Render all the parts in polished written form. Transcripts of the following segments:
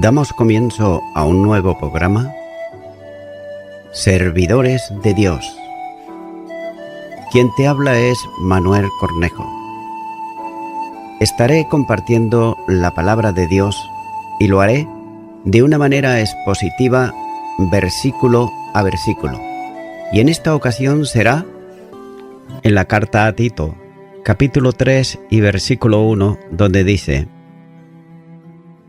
Damos comienzo a un nuevo programa, Servidores de Dios. Quien te habla es Manuel Cornejo. Estaré compartiendo la palabra de Dios y lo haré de una manera expositiva, versículo a versículo. Y en esta ocasión será en la carta a Tito, capítulo 3 y versículo 1, donde dice: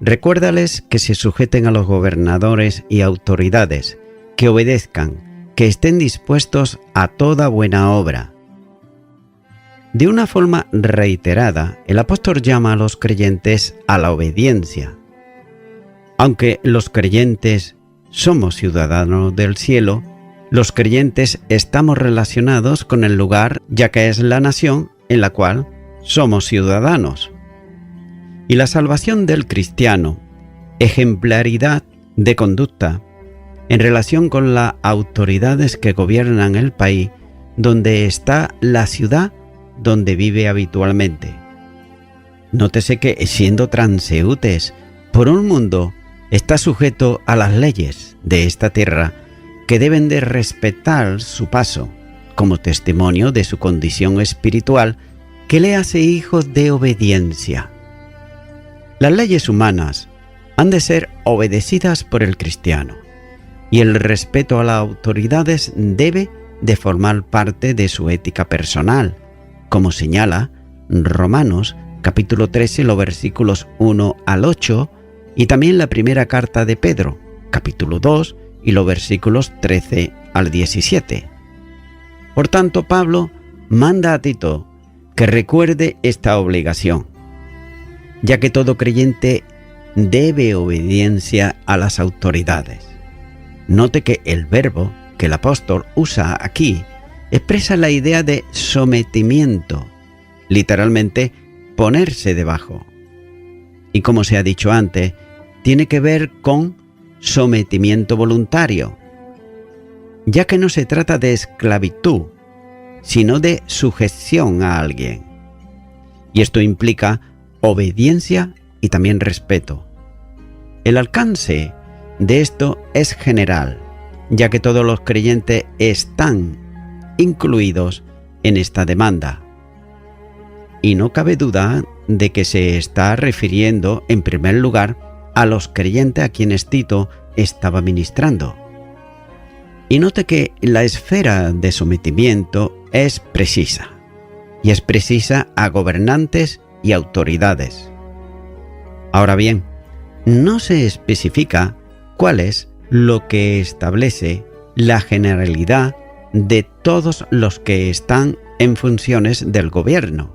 Recuérdales que se sujeten a los gobernadores y autoridades, que obedezcan, que estén dispuestos a toda buena obra. De una forma reiterada, el apóstol llama a los creyentes a la obediencia. Aunque los creyentes somos ciudadanos del cielo, los creyentes estamos relacionados con el lugar, ya que es la nación en la cual somos ciudadanos. Y la salvación del cristiano, ejemplaridad de conducta en relación con las autoridades que gobiernan el país donde está la ciudad donde vive habitualmente. Nótese que, siendo transeúntes por un mundo, está sujeto a las leyes de esta tierra que deben de respetar su paso como testimonio de su condición espiritual que le hace hijos de obediencia. Las leyes humanas han de ser obedecidas por el cristiano, y el respeto a las autoridades debe de formar parte de su ética personal, como señala Romanos capítulo 13, los versículos 1 al 8, y también la primera carta de Pedro, capítulo 2, y los versículos 13 al 17. Por tanto, Pablo manda a Tito que recuerde esta obligación, ya que todo creyente debe obediencia a las autoridades. Note que el verbo que el apóstol usa aquí expresa la idea de sometimiento, literalmente ponerse debajo. Y como se ha dicho antes, tiene que ver con sometimiento voluntario, ya que no se trata de esclavitud, sino de sujeción a alguien. Y esto implica obediencia y también respeto. El alcance de esto es general, ya que todos los creyentes están incluidos en esta demanda. Y no cabe duda de que se está refiriendo en primer lugar a los creyentes a quienes Tito estaba ministrando. Y note que la esfera de sometimiento es precisa, y es precisa a gobernantes y autoridades. Ahora bien, no se especifica cuál es lo que establece la generalidad de todos los que están en funciones del gobierno,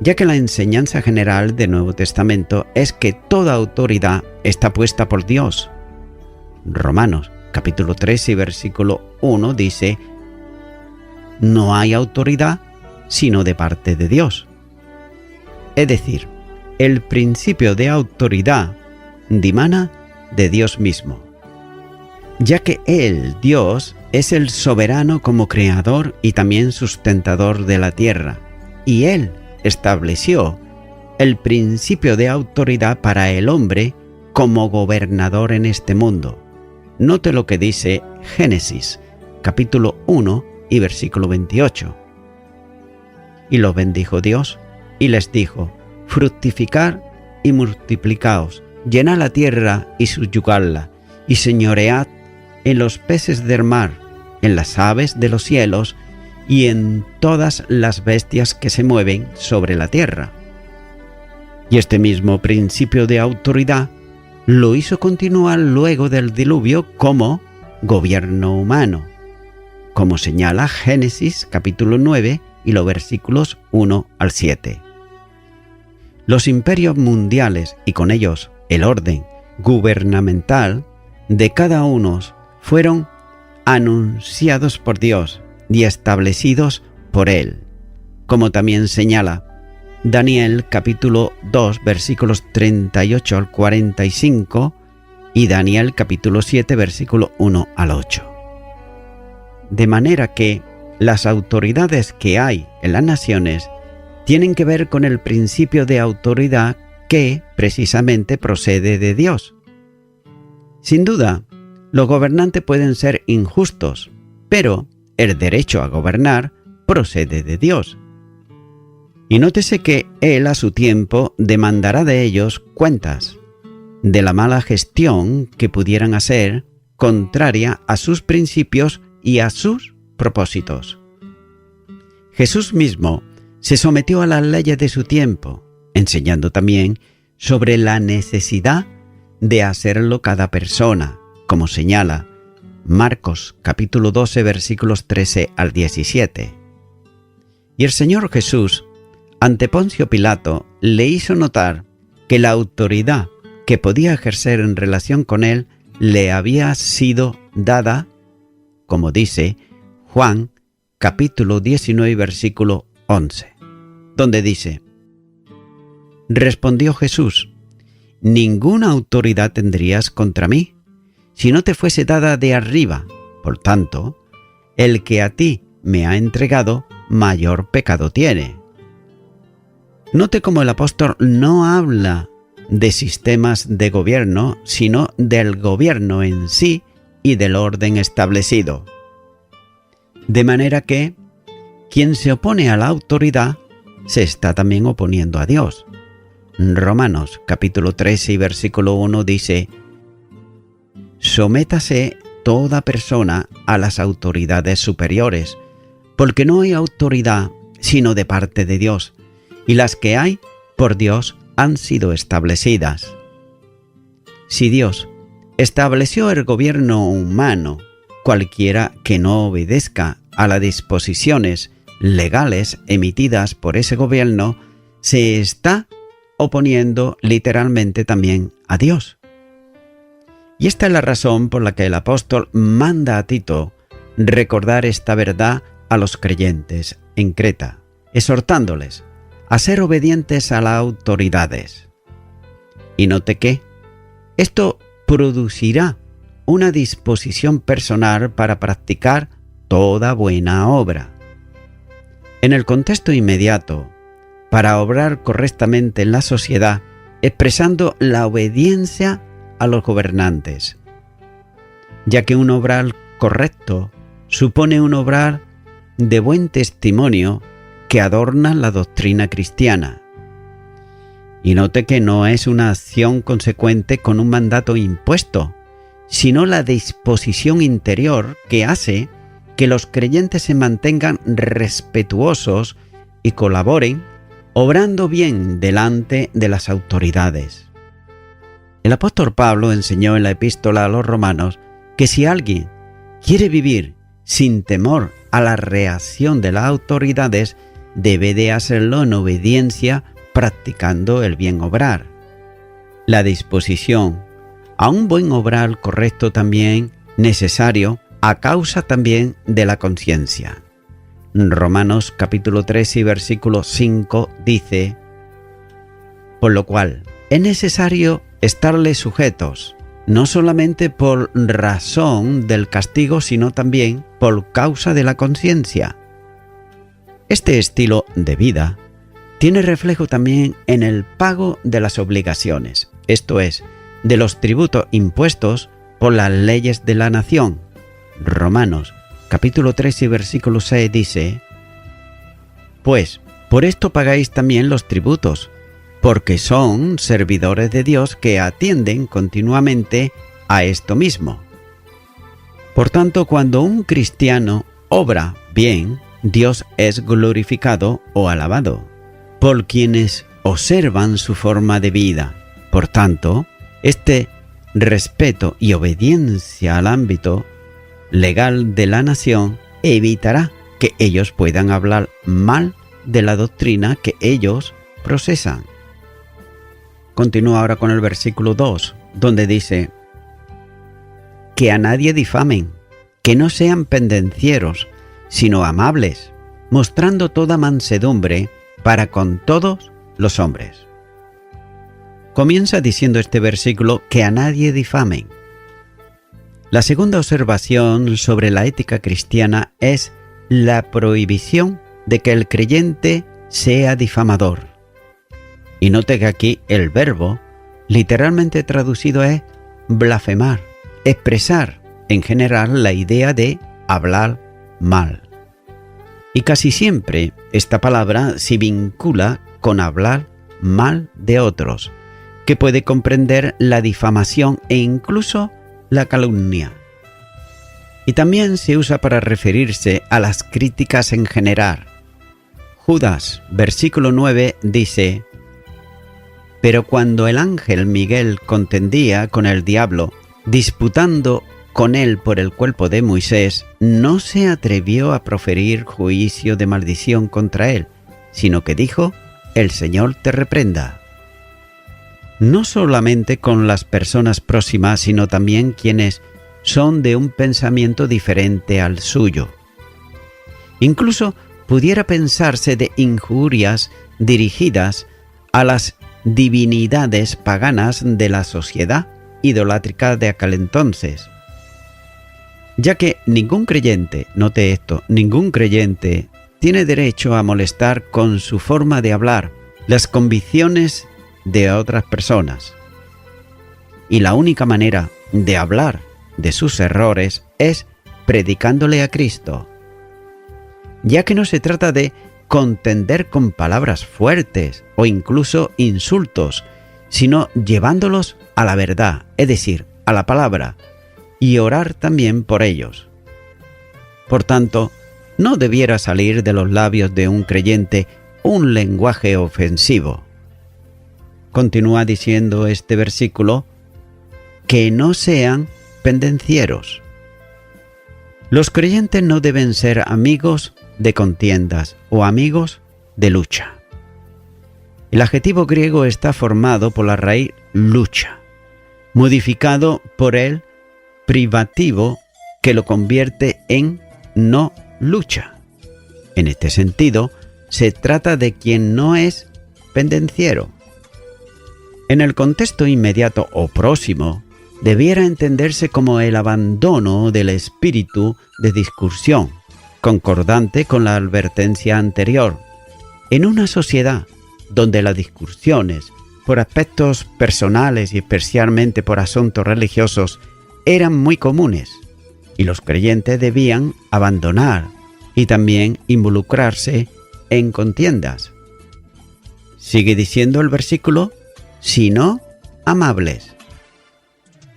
ya que la enseñanza general del Nuevo Testamento es que toda autoridad está puesta por Dios. Romanos capítulo 3 y versículo 1 dice: No hay autoridad sino de parte de Dios. Es decir, el principio de autoridad dimana de Dios mismo, ya que Él, Dios, es el soberano como creador y también sustentador de la tierra, y Él estableció el principio de autoridad para el hombre como gobernador en este mundo. Note lo que dice Génesis, capítulo 1 y versículo 28. Y los bendijo Dios, y les dijo: fructificad y multiplicaos, llenad la tierra y subyugadla, y señoread en los peces del mar, en las aves de los cielos, y en todas las bestias que se mueven sobre la tierra. Y este mismo principio de autoridad lo hizo continuar luego del diluvio como gobierno humano, como señala Génesis capítulo 9 y los versículos 1 al 7. Los imperios mundiales y con ellos el orden gubernamental de cada uno fueron anunciados por Dios y establecidos por Él, como también señala Daniel capítulo 2 versículos 38 al 45 y Daniel capítulo 7 versículo 1 al 8. De manera que las autoridades que hay en las naciones tienen que ver con el principio de autoridad que precisamente procede de Dios. Sin duda, los gobernantes pueden ser injustos, pero el derecho a gobernar procede de Dios. Y nótese que Él a su tiempo demandará de ellos cuentas de la mala gestión que pudieran hacer contraria a sus principios y a sus propósitos. Jesús mismo se sometió a las leyes de su tiempo, enseñando también sobre la necesidad de hacerlo cada persona, como señala Marcos capítulo 12 versículos 13 al 17. Y el Señor Jesús, ante Poncio Pilato, le hizo notar que la autoridad que podía ejercer en relación con él le había sido dada, como dice Juan capítulo 19 versículo 11, donde dice: respondió Jesús: ninguna autoridad tendrías contra mí, si no te fuese dada de arriba. Por tanto, el que a ti me ha entregado, mayor pecado tiene. Note cómo el apóstol no habla de sistemas de gobierno, sino del gobierno en sí y del orden establecido. De manera que quien se opone a la autoridad se está también oponiendo a Dios. Romanos capítulo 13 y versículo 1 dice: sométase toda persona a las autoridades superiores, porque no hay autoridad sino de parte de Dios, y las que hay por Dios han sido establecidas. Si Dios estableció el gobierno humano, cualquiera que no obedezca a las disposiciones legales emitidas por ese gobierno se está oponiendo literalmente también a Dios. Y esta es la razón por la que el apóstol manda a Tito recordar esta verdad a los creyentes en Creta, exhortándoles a ser obedientes a las autoridades. Y note que esto producirá una disposición personal para practicar toda buena obra. En el contexto inmediato, para obrar correctamente en la sociedad, expresando la obediencia a los gobernantes, ya que un obrar correcto supone un obrar de buen testimonio que adorna la doctrina cristiana. Y note que no es una acción consecuente con un mandato impuesto, sino la disposición interior que hace que los creyentes se mantengan respetuosos y colaboren, obrando bien delante de las autoridades. El apóstol Pablo enseñó en la epístola a los romanos que si alguien quiere vivir sin temor a la reacción de las autoridades, debe de hacerlo en obediencia, practicando el bien obrar. La disposición a un buen obrar correcto también necesario a causa también de la conciencia. Romanos capítulo 3 y versículo 5 dice: por lo cual es necesario estarle sujetos, no solamente por razón del castigo, sino también por causa de la conciencia. Este estilo de vida tiene reflejo también en el pago de las obligaciones, esto es, de los tributos impuestos por las leyes de la nación. Romanos capítulo 3 y versículo 6 dice: pues por esto pagáis también los tributos, porque son servidores de Dios que atienden continuamente a esto mismo. Por tanto, cuando un cristiano obra bien, Dios es glorificado o alabado por quienes observan su forma de vida. Por tanto, este respeto y obediencia al ámbito legal de la nación evitará que ellos puedan hablar mal de la doctrina que ellos procesan. Continúa ahora con el versículo 2, donde dice: que a nadie difamen, que no sean pendencieros, sino amables, mostrando toda mansedumbre para con todos los hombres. Comienza diciendo este versículo que a nadie difamen. La segunda observación sobre la ética cristiana es la prohibición de que el creyente sea difamador. Y note que aquí el verbo, literalmente traducido, es blasfemar, expresar en general la idea de hablar mal. Y casi siempre esta palabra se vincula con hablar mal de otros, que puede comprender la difamación e incluso la calumnia. Y también se usa para referirse a las críticas en general. Judas, versículo 9, dice: «Pero cuando el ángel Miguel contendía con el diablo, disputando con él por el cuerpo de Moisés, no se atrevió a proferir juicio de maldición contra él, sino que dijo: el Señor te reprenda». No solamente con las personas próximas, sino también quienes son de un pensamiento diferente al suyo. Incluso pudiera pensarse de injurias dirigidas a las divinidades paganas de la sociedad idolátrica de aquel entonces, ya que ningún creyente, note esto, ningún creyente tiene derecho a molestar con su forma de hablar las convicciones de otras personas. Y la única manera de hablar de sus errores es predicándole a Cristo, ya que no se trata de contender con palabras fuertes o incluso insultos, sino llevándolos a la verdad, es decir, a la palabra, y orar también por ellos. Por tanto, no debiera salir de los labios de un creyente un lenguaje ofensivo. Continúa diciendo este versículo: que no sean pendencieros. Los creyentes no deben ser amigos de contiendas o amigos de lucha. El adjetivo griego está formado por la raíz lucha, modificado por el privativo que lo convierte en no lucha. En este sentido, se trata de quien no es pendenciero. En el contexto inmediato o próximo, debiera entenderse como el abandono del espíritu de discusión, concordante con la advertencia anterior. En una sociedad donde las discusiones por aspectos personales y especialmente por asuntos religiosos eran muy comunes, y los creyentes debían abandonar y también involucrarse en contiendas. Sigue diciendo el versículo: sino amables.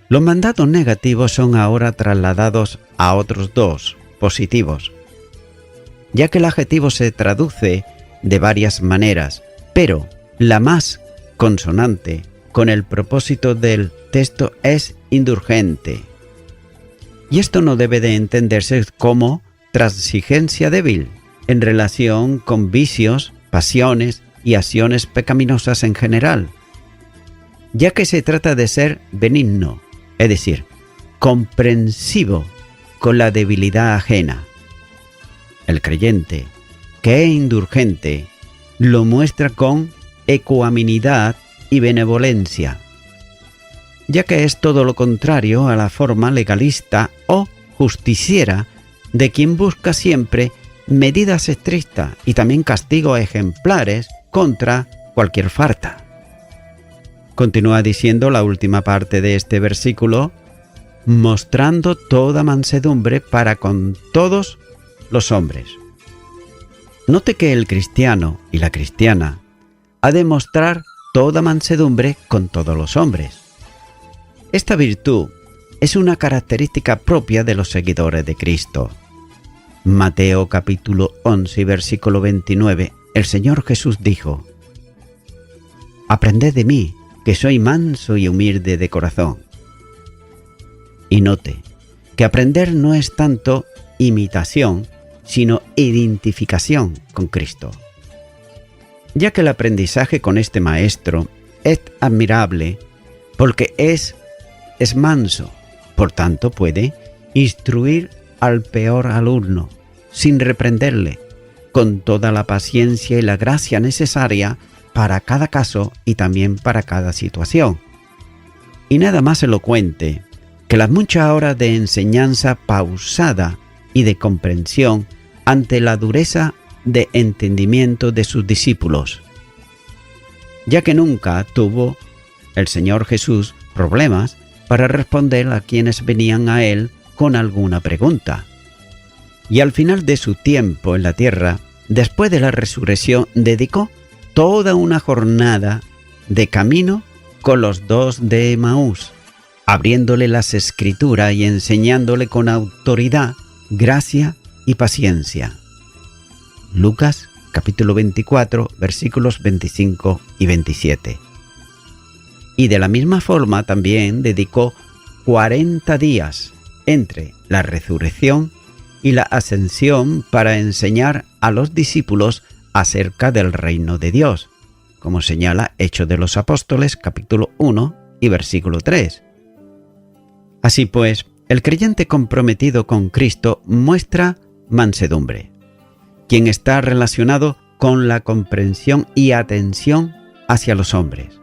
Los mandatos negativos son ahora trasladados a otros dos, positivos, ya que el adjetivo se traduce de varias maneras, pero la más consonante con el propósito del texto es indulgente. Y esto no debe de entenderse como transigencia débil en relación con vicios, pasiones y acciones pecaminosas en general, ya que se trata de ser benigno, es decir, comprensivo con la debilidad ajena. El creyente, que es indulgente, lo muestra con ecuanimidad y benevolencia, ya que es todo lo contrario a la forma legalista o justiciera de quien busca siempre medidas estrictas y también castigos ejemplares contra cualquier falta. Continúa diciendo la última parte de este versículo: mostrando toda mansedumbre para con todos los hombres. Note que el cristiano y la cristiana ha de mostrar toda mansedumbre con todos los hombres. Esta virtud es una característica propia de los seguidores de Cristo. Mateo capítulo 11, versículo 29, el Señor Jesús dijo: «Aprended de mí, que soy manso y humilde de corazón». Y note que aprender no es tanto imitación, sino identificación con Cristo, ya que el aprendizaje con este maestro es admirable porque es manso, por tanto puede instruir al peor alumno sin reprenderle, con toda la paciencia y la gracia necesaria para cada caso y también para cada situación. Y nada más elocuente que las muchas horas de enseñanza pausada y de comprensión ante la dureza de entendimiento de sus discípulos. ya que nunca tuvo el Señor Jesús problemas para responder a quienes venían a Él con alguna pregunta. Y al final de su tiempo en la tierra, después de la resurrección, dedicó toda una jornada de camino con los dos de Emaús, abriéndole las Escrituras y enseñándole con autoridad, gracia y paciencia. Lucas capítulo 24, versículos 25 y 27. Y de la misma forma también dedicó 40 días entre la resurrección y la ascensión para enseñar a los discípulos acerca del reino de Dios, como señala Hechos de los Apóstoles capítulo 1 y versículo 3. Así pues, el creyente comprometido con Cristo muestra mansedumbre, quien está relacionado con la comprensión y atención hacia los hombres,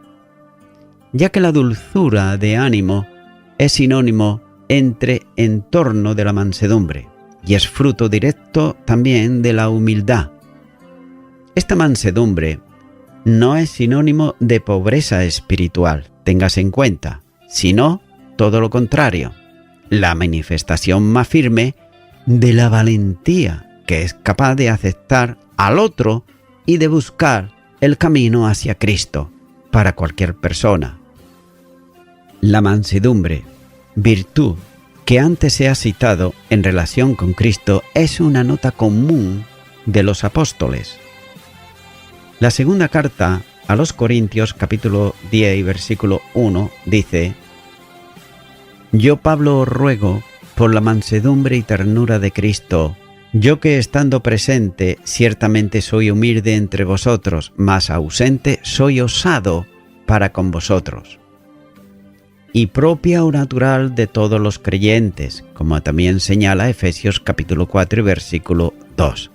ya que la dulzura de ánimo es sinónimo en torno de la mansedumbre y es fruto directo también de la humildad. Esta mansedumbre no es sinónimo de pobreza espiritual, téngase en cuenta, sino todo lo contrario, la manifestación más firme de la valentía que es capaz de aceptar al otro y de buscar el camino hacia Cristo para cualquier persona. La mansedumbre, virtud que antes se ha citado en relación con Cristo, es una nota común de los apóstoles. La segunda carta a los Corintios, capítulo 10 y versículo 1, dice: Yo, Pablo, os ruego, por la mansedumbre y ternura de Cristo, yo que estando presente ciertamente soy humilde entre vosotros, mas ausente soy osado para con vosotros. Y propia o natural de todos los creyentes, como también señala Efesios capítulo 4 y versículo 2.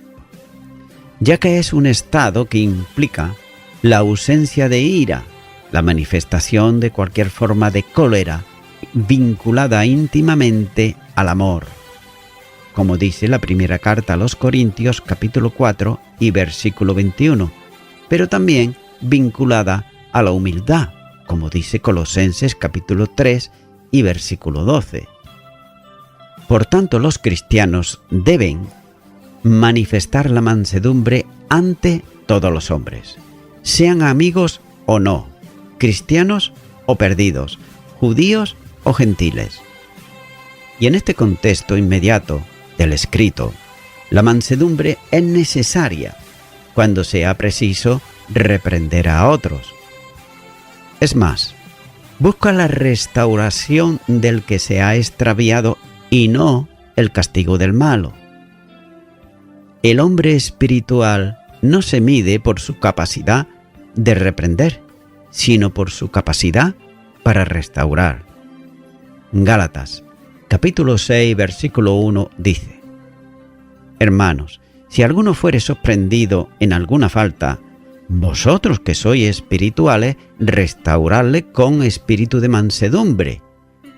Ya que es un estado que implica la ausencia de ira, la manifestación de cualquier forma de cólera, vinculada íntimamente al amor, como dice la primera carta a los Corintios capítulo 4 y versículo 21, pero también vinculada a la humildad, como dice Colosenses capítulo 3 y versículo 12. Por tanto, los cristianos deben manifestar la mansedumbre ante todos los hombres, sean amigos o no, cristianos o perdidos, judíos o gentiles. Y en este contexto inmediato del escrito, la mansedumbre es necesaria cuando sea preciso reprender a otros. Es más, busca la restauración del que se ha extraviado y no el castigo del malo. El hombre espiritual no se mide por su capacidad de reprender, sino por su capacidad para restaurar. Gálatas, capítulo 6, versículo 1 dice: Hermanos, si alguno fuere sorprendido en alguna falta, vosotros que sois espirituales, restauradle con espíritu de mansedumbre,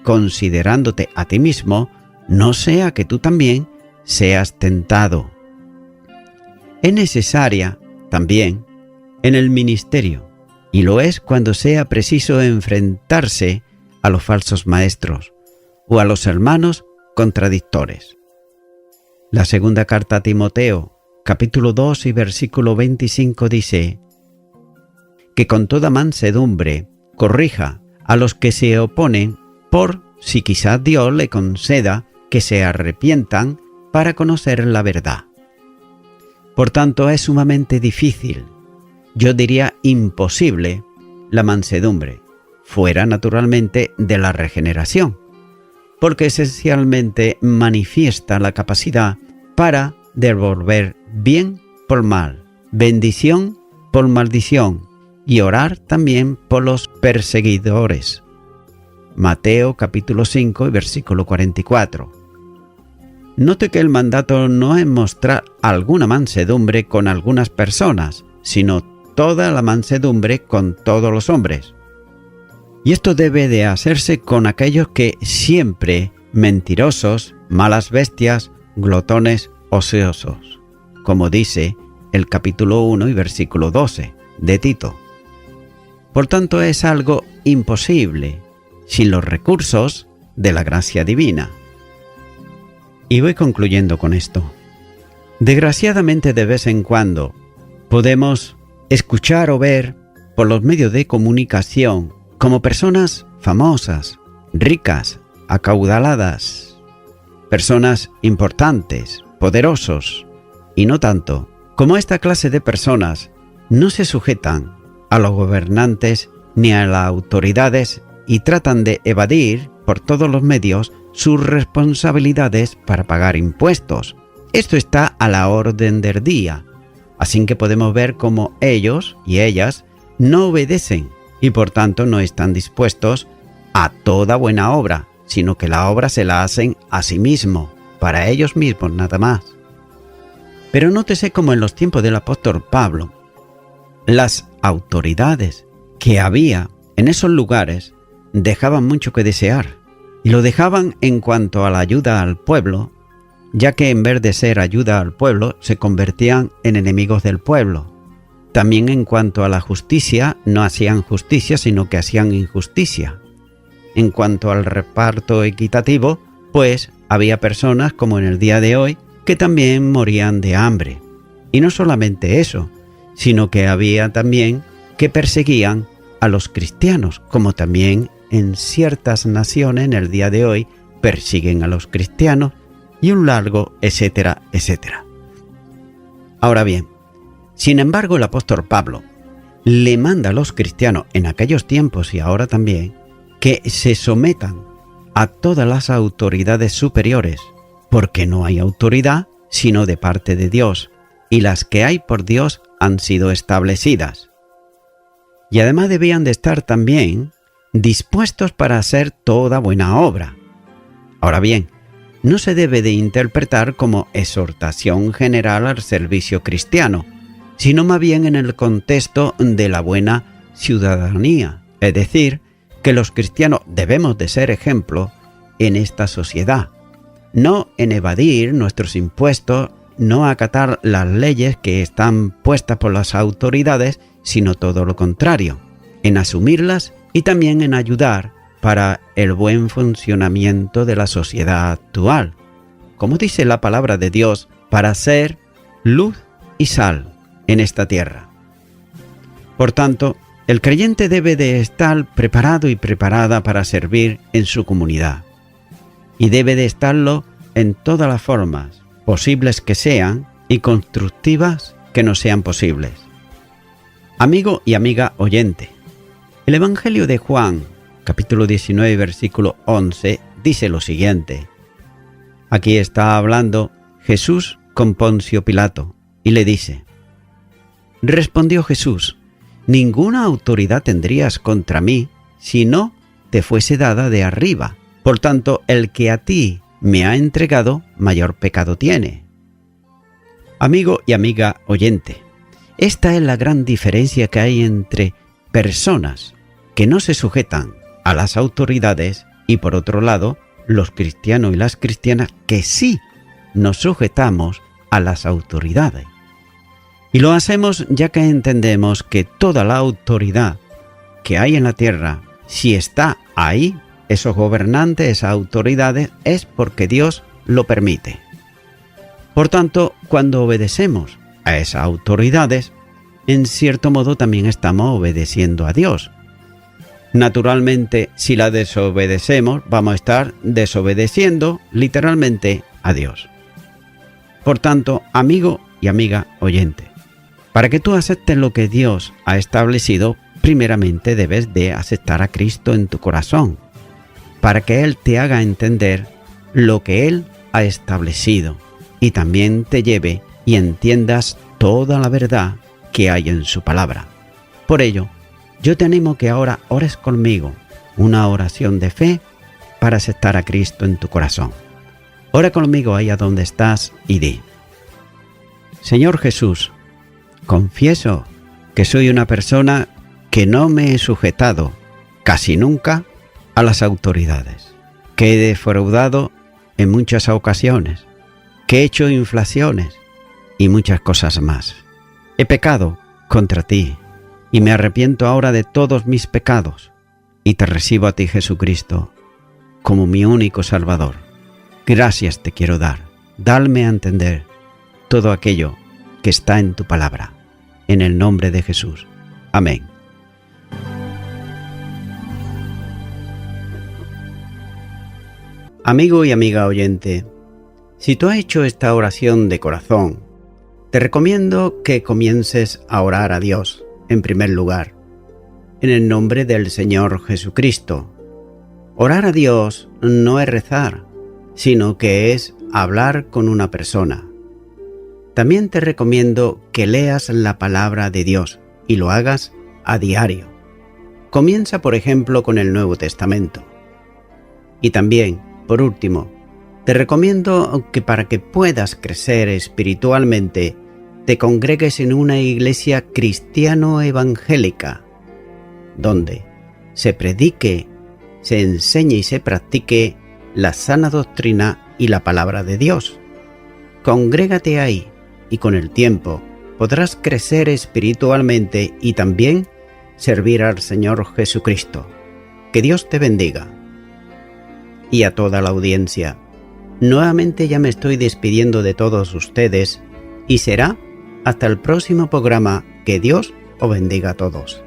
considerándote a ti mismo, no sea que tú también seas tentado. Es necesaria también en el ministerio, y lo es cuando sea preciso enfrentarse a los falsos maestros o a los hermanos contradictores. La segunda carta a Timoteo, capítulo 2 y versículo 25 dice: que con toda mansedumbre corrija a los que se oponen, por si quizás Dios le conceda que se arrepientan para conocer la verdad. Por tanto, es sumamente difícil, yo diría imposible, la mansedumbre, fuera naturalmente de la regeneración, porque esencialmente manifiesta la capacidad para devolver bien por mal, bendición por maldición y orar también por los perseguidores. Mateo capítulo 5 y versículo 44. Note que el mandato no es mostrar alguna mansedumbre con algunas personas, sino toda la mansedumbre con todos los hombres. Y esto debe de hacerse con aquellos que siempre mentirosos, malas bestias, glotones, ociosos, como dice el capítulo 1 y versículo 12 de Tito. Por tanto, es algo imposible sin los recursos de la gracia divina. Y voy concluyendo con esto. Desgraciadamente, de vez en cuando podemos escuchar o ver por los medios de comunicación como personas famosas, ricas, acaudaladas, personas importantes, poderosos, y no tanto, como esta clase de personas no se sujetan a los gobernantes ni a las autoridades y tratan de evadir por todos los medios sus responsabilidades para pagar impuestos. Esto está a la orden del día, así que podemos ver cómo ellos y ellas no obedecen y por tanto no están dispuestos a toda buena obra, sino que la obra se la hacen a sí mismos, para ellos mismos nada más. Pero nótese como en los tiempos del apóstol Pablo, las autoridades que había en esos lugares dejaban mucho que desear, y lo dejaban en cuanto a la ayuda al pueblo, ya que en vez de ser ayuda al pueblo, se convertían en enemigos del pueblo. También en cuanto a la justicia, no hacían justicia, sino que hacían injusticia. En cuanto al reparto equitativo, pues había personas como en el día de hoy que también morían de hambre. Y no solamente eso, sino que había también que perseguían a los cristianos, como también en ciertas naciones en el día de hoy persiguen a los cristianos, y un largo etcétera, etcétera. Ahora bien, sin embargo, el apóstol Pablo le manda a los cristianos en aquellos tiempos y ahora también que se sometan a todas las autoridades superiores, porque no hay autoridad sino de parte de Dios, y las que hay por Dios han sido establecidas. Y además debían de estar también dispuestos para hacer toda buena obra. Ahora bien, no se debe de interpretar como exhortación general al servicio cristiano, sino más bien en el contexto de la buena ciudadanía, es decir, que los cristianos debemos de ser ejemplo en esta sociedad, no en evadir nuestros impuestos, no acatar las leyes que están puestas por las autoridades, sino todo lo contrario, en asumirlas y también en ayudar para el buen funcionamiento de la sociedad actual, como dice la palabra de Dios, para ser luz y sal en esta tierra. Por tanto, el creyente debe de estar preparado y preparada para servir en su comunidad, y debe de estarlo en todas las formas posibles que sean y constructivas que no sean posibles. Amigo y amiga oyente, el Evangelio de Juan, capítulo 19, versículo 11, dice lo siguiente. Aquí está hablando Jesús con Poncio Pilato y le dice: respondió Jesús: ninguna autoridad tendrías contra mí si no te fuese dada de arriba. Por tanto, el que a ti me ha entregado, mayor pecado tiene. Amigo y amiga oyente, esta es la gran diferencia que hay entre personas que no se sujetan a las autoridades y, por otro lado, los cristianos y las cristianas que sí nos sujetamos a las autoridades. Y lo hacemos ya que entendemos que toda la autoridad que hay en la tierra, si está ahí, esos gobernantes, esas autoridades, es porque Dios lo permite. Por tanto, cuando obedecemos a esas autoridades, en cierto modo también estamos obedeciendo a Dios. Naturalmente, si la desobedecemos, vamos a estar desobedeciendo literalmente a Dios. Por tanto, amigo y amiga oyente, para que tú aceptes lo que Dios ha establecido, primeramente debes de aceptar a Cristo en tu corazón, para que Él te haga entender lo que Él ha establecido y también te lleve y entiendas toda la verdad que hay en su palabra. Por ello, yo te animo que ahora ores conmigo una oración de fe para aceptar a Cristo en tu corazón. Ora conmigo ahí a donde estás y di: Señor Jesús, confieso que soy una persona que no me he sujetado casi nunca a las autoridades, que he defraudado en muchas ocasiones, que he hecho inflaciones y muchas cosas más. He pecado contra ti y me arrepiento ahora de todos mis pecados y te recibo a ti, Jesucristo, como mi único Salvador. Gracias te quiero dar. Dame a entender todo aquello que está en tu palabra. En el nombre de Jesús. Amén. Amigo y amiga oyente, si tú has hecho esta oración de corazón, te recomiendo que comiences a orar a Dios, en primer lugar, en el nombre del Señor Jesucristo. Orar a Dios no es rezar, sino que es hablar con una persona. También te recomiendo que leas la palabra de Dios y lo hagas a diario. Comienza, por ejemplo, con el Nuevo Testamento. Y también, por último, te recomiendo que para que puedas crecer espiritualmente, te congregues en una iglesia cristiano-evangélica, donde se predique, se enseñe y se practique la sana doctrina y la palabra de Dios. Congrégate ahí y con el tiempo podrás crecer espiritualmente y también servir al Señor Jesucristo. Que Dios te bendiga. Y a toda la audiencia, nuevamente ya me estoy despidiendo de todos ustedes y será hasta el próximo programa. Que Dios os bendiga a todos.